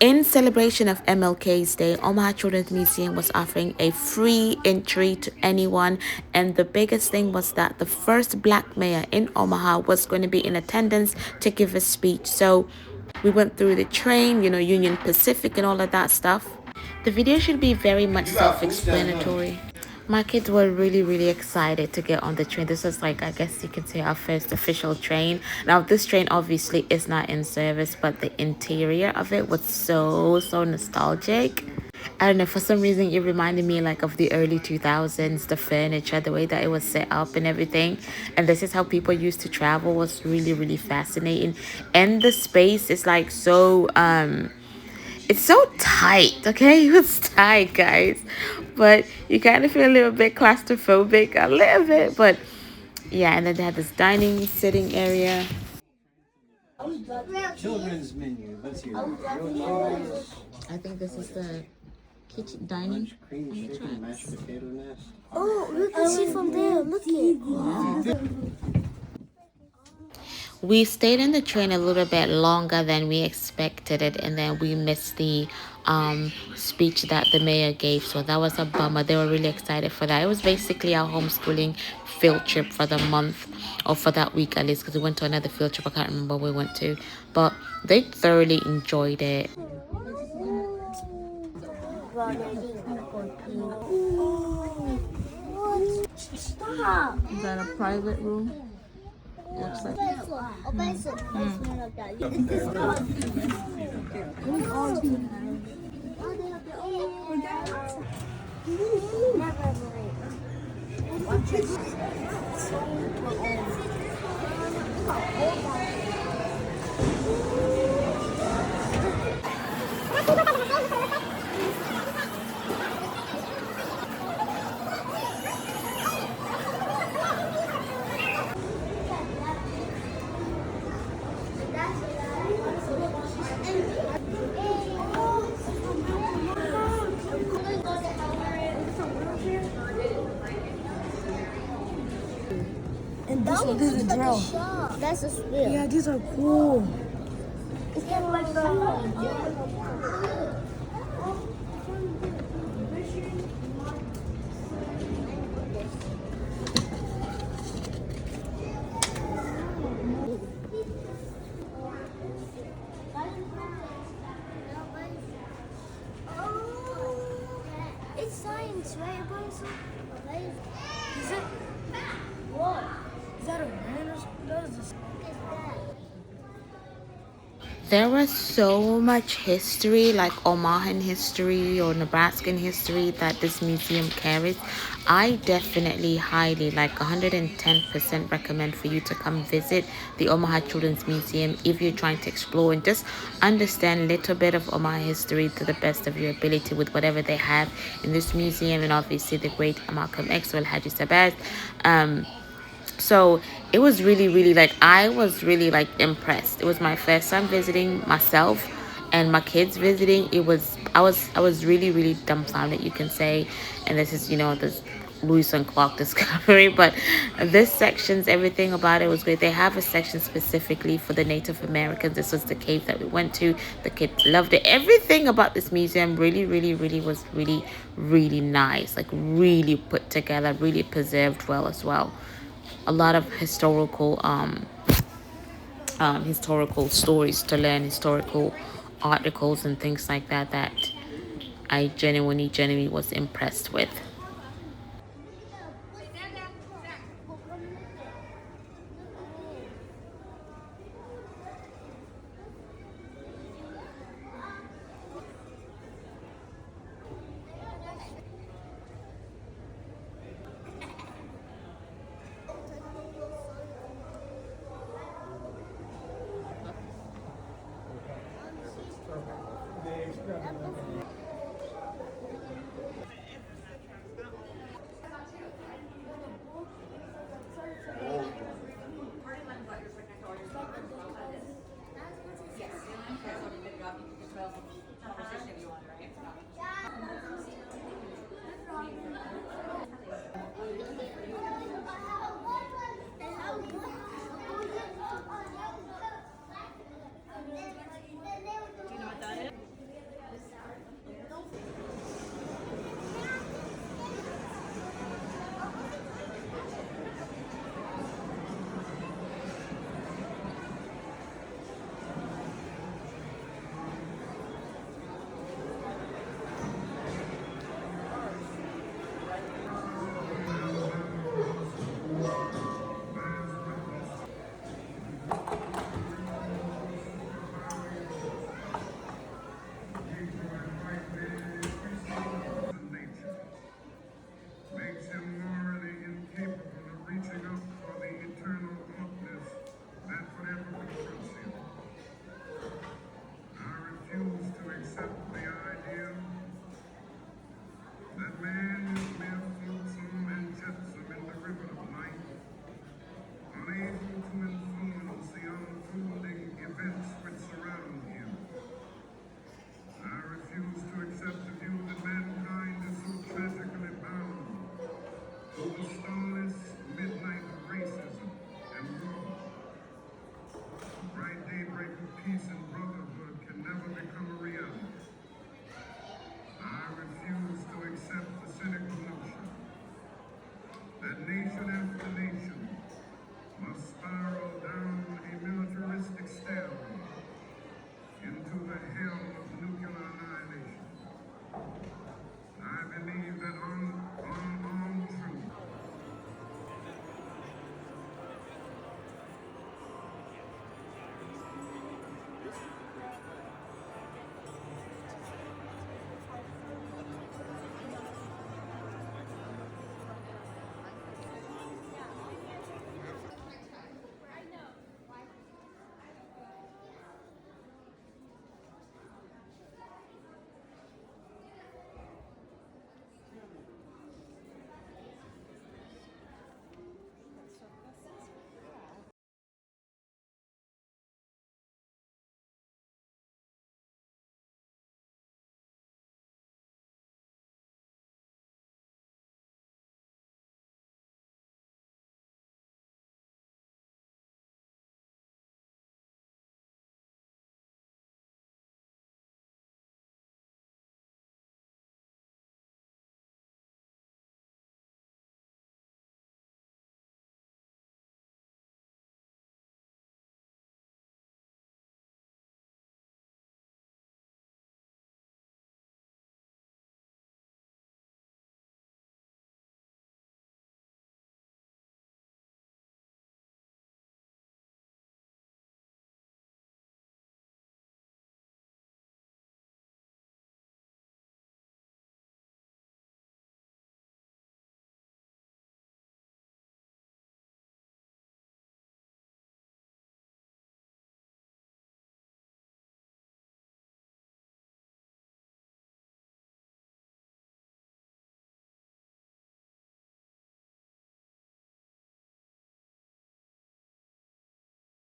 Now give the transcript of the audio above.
In celebration of MLK's Day, Omaha Children's Museum was offering a free entry to anyone. And the biggest thing was that the first black mayor in Omaha was going to be in attendance to give a speech. So we went through the train, Union Pacific and all of that stuff. The video should be very much self-explanatory. My kids were really, really excited to get on the train. This was like, I guess you could say, our first official train. Now, this train obviously is not in service, but the interior of it was so nostalgic. I don't know, for some reason it reminded me like of the early 2000s, the furniture, the way that it was set up and everything. And this is how people used to travel, was really, really fascinating. And the space is like it's so tight, okay? It was tight, guys. But you kind of feel a little bit claustrophobic, a little bit. But yeah, and then they had this dining, sitting area. Children's menu. Let's hear I think this is the kitchen dining. cream chicken, mashed potato nest. Oh, look at see from there. Look at. We stayed in the train a little bit longer than we expected it, and then we missed the speech that the mayor gave, so that was a bummer. They were really excited for that. It was basically our homeschooling field trip for the month, or for that week at least, because we went to another field trip. I can't remember where we went to, but they thoroughly enjoyed it. Stop. Is that a private room? Looks like. And this one, this is a drill. That's a wheel. Yeah, these are cool. It's kind of like the. It's science, right? Is it? What? Is that a man or something? What is this? There was so much history, like Omahan history or Nebraskan history, that this museum carries. I definitely highly, like 110% recommend for you to come visit the Omaha Children's Museum if you're trying to explore and just understand a little bit of Omaha history to the best of your ability with whatever they have in this museum. And obviously the great Malcolm X, well, Haji Sabaz. So it was really like, I was really like impressed. It was my first time visiting myself, and my kids visiting. I was really dumbfounded, you can say. And this is, this Lewis and Clark discovery, but this section's, everything about it was great. They have a section specifically for the Native Americans. This was the cave that we went to. The kids loved it. Everything about this museum really was really nice, like really put together, really preserved well as well. A lot of historical stories to learn, historical articles and things like that I genuinely was impressed with. accept the idea